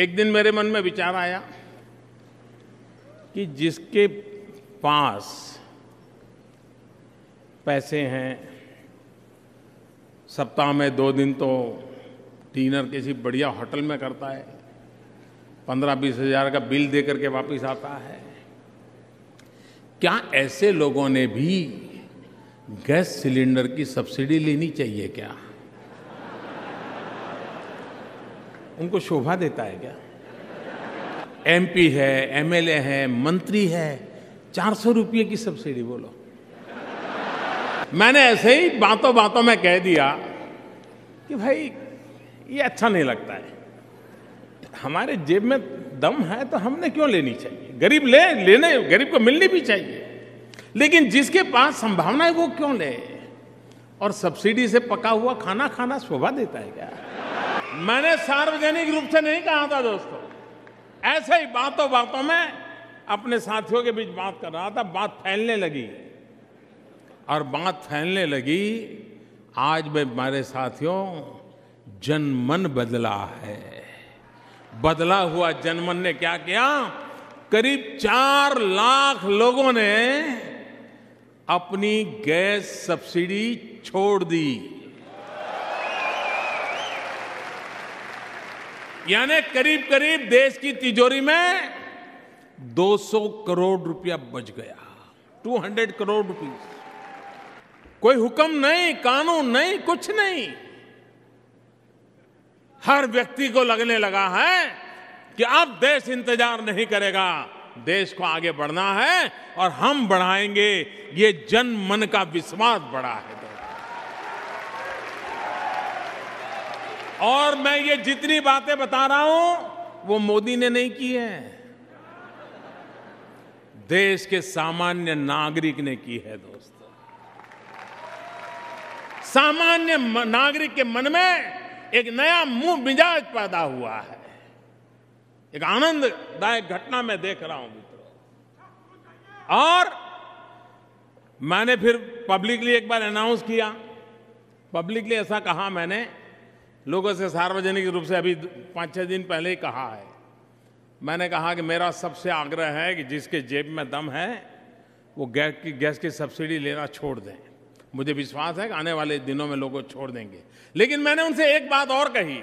एक दिन मेरे मन में विचार आया कि जिसके पास पैसे हैं, सप्ताह में 2 दिन तो डिनर किसी बढ़िया होटल में करता है, 15-20 हज़ार का बिल दे करके वापस आता है, क्या ऐसे लोगों ने भी गैस सिलेंडर की सब्सिडी लेनी चाहिए क्या? उनको शोभा देता है क्या? एमपी है, एमएलए है, मंत्री है, 400 रुपये की सब्सिडी बोलो। मैंने ऐसे ही बातों बातों में कह दिया कि भाई ये अच्छा नहीं लगता है, हमारे जेब में दम है तो हमने क्यों लेनी चाहिए? गरीब लेने गरीब को मिलनी भी चाहिए, लेकिन जिसके पास संभावना है वो क्यों ले? और सब्सिडी से पका हुआ खाना खाना शोभा देता है क्या? मैंने सार्वजनिक रूप से नहीं कहा था दोस्तों, ऐसे ही बातों बातों में अपने साथियों के बीच बात कर रहा था, बात फैलने लगी और बात फैलने लगी। आज में हमारे साथियों जनमन बदला है। बदला हुआ जनमन ने क्या किया? करीब 4 लाख लोगों ने अपनी गैस सब्सिडी छोड़ दी, यानी करीब करीब देश की तिजोरी में 200 करोड़ रुपया बच गया। 200 करोड़ रुपीस। कोई हुक्म नहीं, कानून नहीं, कुछ नहीं। हर व्यक्ति को लगने लगा है कि अब देश इंतजार नहीं करेगा, देश को आगे बढ़ना है और हम बढ़ाएंगे। ये जन मन का विश्वास बढ़ा है। और मैं ये जितनी बातें बता रहा हूं वो मोदी ने नहीं की है, देश के सामान्य नागरिक ने की है दोस्तों। सामान्य नागरिक के मन में एक नया मुंह मिजाज पैदा हुआ है। एक आनंददायक घटना मैं देख रहा हूं मित्रों। और मैंने फिर पब्लिकली एक बार अनाउंस किया, पब्लिकली ऐसा कहा मैंने, लोगों से सार्वजनिक रूप से अभी 5-6 दिन पहले ही कहा है। मैंने कहा कि मेरा सबसे आग्रह है कि जिसके जेब में दम है वो गैस की सब्सिडी लेना छोड़ दें। मुझे विश्वास है कि आने वाले दिनों में लोग छोड़ देंगे। लेकिन मैंने उनसे एक बात और कही,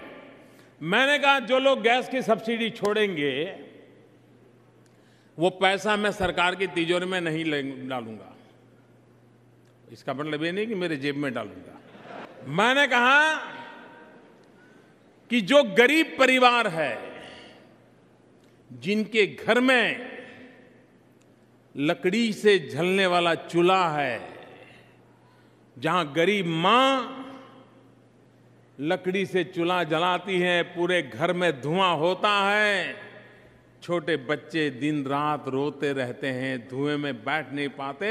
मैंने कहा जो लोग गैस की सब्सिडी छोड़ेंगे वो पैसा मैं सरकार की तिजोरी में नहीं डालूंगा। इसका मतलब ये नहीं कि मेरे जेब में डालूंगा। मैंने कहा कि जो गरीब परिवार है, जिनके घर में लकड़ी से जलने वाला चूल्हा है, जहां गरीब मां लकड़ी से चूल्हा जलाती है, पूरे घर में धुआं होता है, छोटे बच्चे दिन रात रोते रहते हैं, धुएं में बैठ नहीं पाते,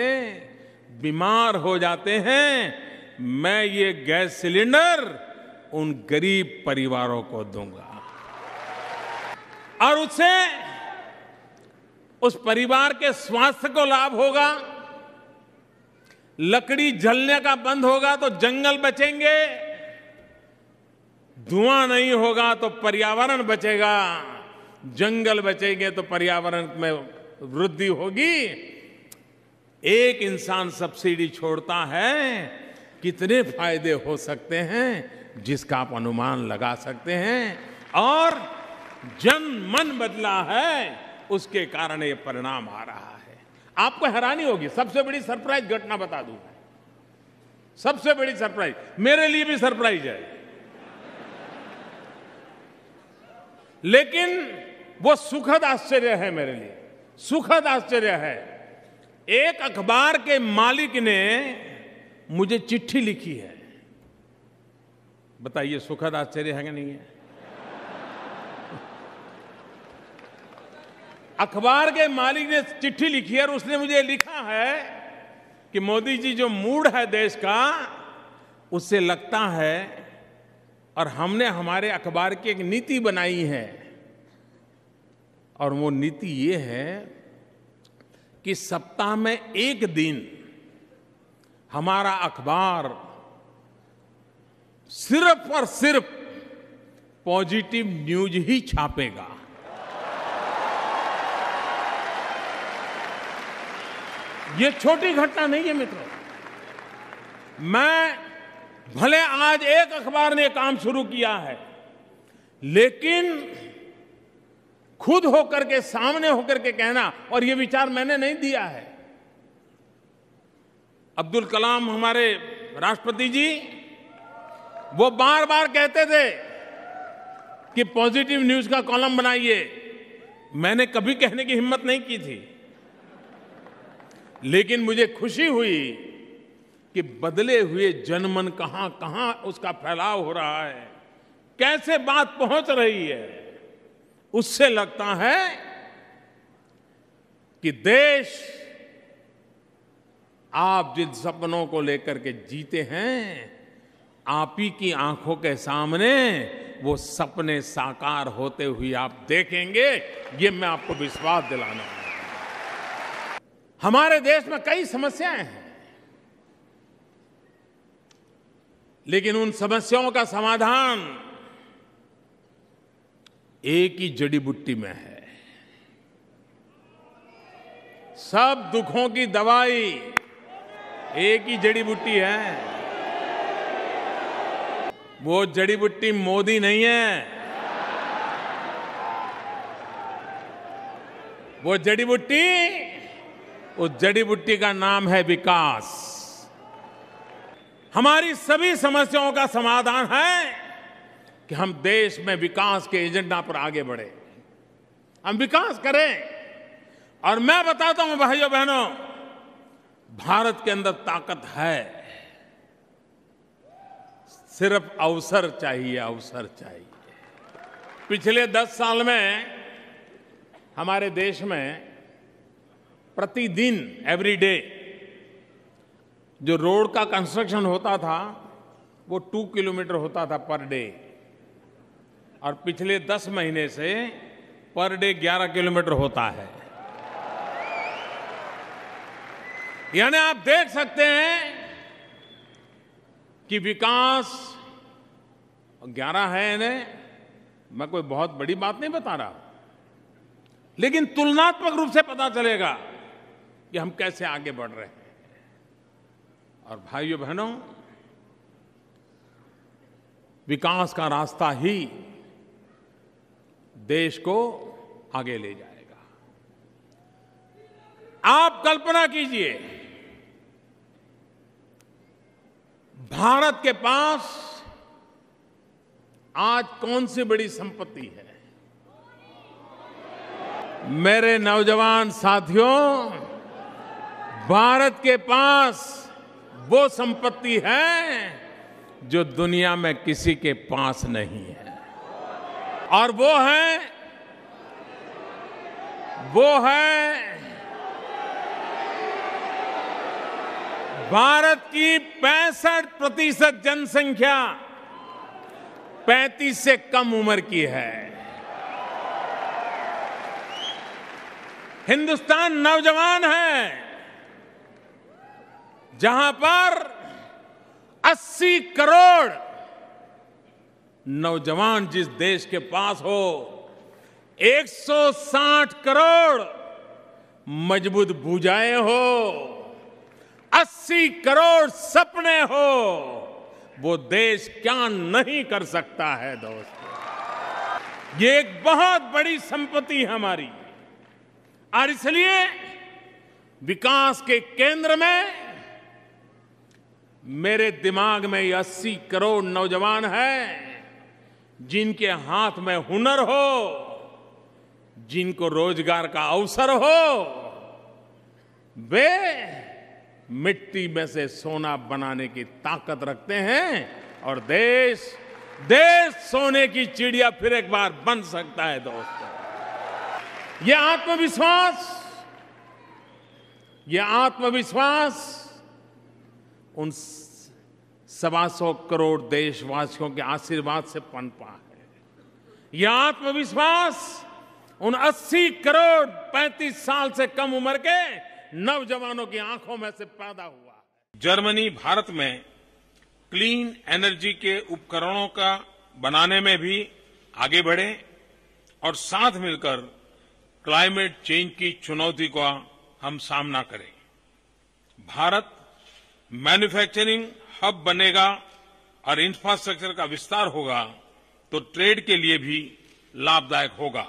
बीमार हो जाते हैं, मैं ये गैस सिलेंडर उन गरीब परिवारों को दूंगा और उससे उस परिवार के स्वास्थ्य को लाभ होगा। लकड़ी जलने का बंद होगा तो जंगल बचेंगे, धुआं नहीं होगा तो पर्यावरण बचेगा, जंगल बचेंगे तो पर्यावरण में वृद्धि होगी। एक इंसान सब्सिडी छोड़ता है, कितने फायदे हो सकते हैं जिसका आप अनुमान लगा सकते हैं। और जन मन बदला है, उसके कारण ये परिणाम आ रहा है। आपको हैरानी होगी, सबसे बड़ी सरप्राइज घटना बता दूं मैं, सबसे बड़ी सरप्राइज, मेरे लिए भी सरप्राइज है, लेकिन वो सुखद आश्चर्य है मेरे लिए, सुखद आश्चर्य है। एक अखबार के मालिक ने मुझे चिट्ठी लिखी है। बताइए सुखद आश्चर्य है कि नहीं है? अखबार के मालिक ने चिट्ठी लिखी है और उसने मुझे लिखा है कि मोदी जी जो मूड है देश का, उससे लगता है, और हमने हमारे अखबार की एक नीति बनाई है, और वो नीति ये है कि सप्ताह में 1 दिन हमारा अखबार सिर्फ और सिर्फ पॉजिटिव न्यूज ही छापेगा। ये छोटी घटना नहीं है मित्रों। मैं भले आज एक अखबार ने काम शुरू किया है, लेकिन खुद होकर के, सामने होकर के कहना, और ये विचार मैंने नहीं दिया है। अब्दुल कलाम हमारे राष्ट्रपति जी, वो बार बार कहते थे कि पॉजिटिव न्यूज का कॉलम बनाइए। मैंने कभी कहने की हिम्मत नहीं की थी, लेकिन मुझे खुशी हुई कि बदले हुए जनमन कहां कहां उसका फैलाव हो रहा है, कैसे बात पहुंच रही है। उससे लगता है कि देश आप जिन सपनों को लेकर के जीते हैं, आप ही की आंखों के सामने वो सपने साकार होते हुए आप देखेंगे, ये मैं आपको विश्वास दिलाना है। हमारे देश में कई समस्याएं हैं, लेकिन उन समस्याओं का समाधान एक ही जड़ी बूटी में है। सब दुखों की दवाई एक ही जड़ी बूटी है। वो जड़ी बूटी मोदी नहीं है, वो जड़ी बूटी, उस जड़ी बूटी का नाम है विकास। हमारी सभी समस्याओं का समाधान है कि हम देश में विकास के एजेंडा पर आगे बढ़े, हम विकास करें। और मैं बताता हूं भाइयों बहनों, भारत के अंदर ताकत है, सिर्फ अवसर चाहिए, अवसर चाहिए। पिछले 10 साल में हमारे देश में प्रतिदिन, एवरी डे, जो रोड का कंस्ट्रक्शन होता था वो 2 किलोमीटर होता था पर डे, और पिछले 10 महीने से पर डे 11 किलोमीटर होता है। यानी आप देख सकते हैं कि विकास 11 है इन्हें, मैं कोई बहुत बड़ी बात नहीं बता रहा, लेकिन तुलनात्मक रूप से पता चलेगा कि हम कैसे आगे बढ़ रहे हैं। और भाइयों बहनों, विकास का रास्ता ही देश को आगे ले जाएगा। आप कल्पना कीजिए, भारत के पास आज कौन सी बड़ी संपत्ति है। मेरे नौजवान साथियों, भारत के पास वो संपत्ति है जो दुनिया में किसी के पास नहीं है, और वो है भारत की 65% जनसंख्या 35 से कम उम्र की है। हिंदुस्तान नौजवान है, जहां पर 80 करोड़ नौजवान जिस देश के पास हो, 160 करोड़ मजबूत भुजाएं हो, 80 करोड़ सपने हो, वो देश क्या नहीं कर सकता है दोस्तों। ये एक बहुत बड़ी संपत्ति है हमारी, और इसलिए विकास के केंद्र में मेरे दिमाग में ये 80 करोड़ नौजवान हैं, जिनके हाथ में हुनर हो, जिनको रोजगार का अवसर हो, वे मिट्टी में से सोना बनाने की ताकत रखते हैं, और देश सोने की चिड़िया फिर एक बार बन सकता है दोस्तों। ये आत्मविश्वास उन 125 करोड़ देशवासियों के आशीर्वाद से पनपा है। यह आत्मविश्वास उन 80 करोड़ 35 साल से कम उम्र के नौजवानों की आंखों में से पैदा हुआ है। जर्मनी भारत में क्लीन एनर्जी के उपकरणों का बनाने में भी आगे बढ़े और साथ मिलकर क्लाइमेट चेंज की चुनौती का हम सामना करें। भारत मैन्युफैक्चरिंग हब बनेगा और इंफ्रास्ट्रक्चर का विस्तार होगा तो ट्रेड के लिए भी लाभदायक होगा।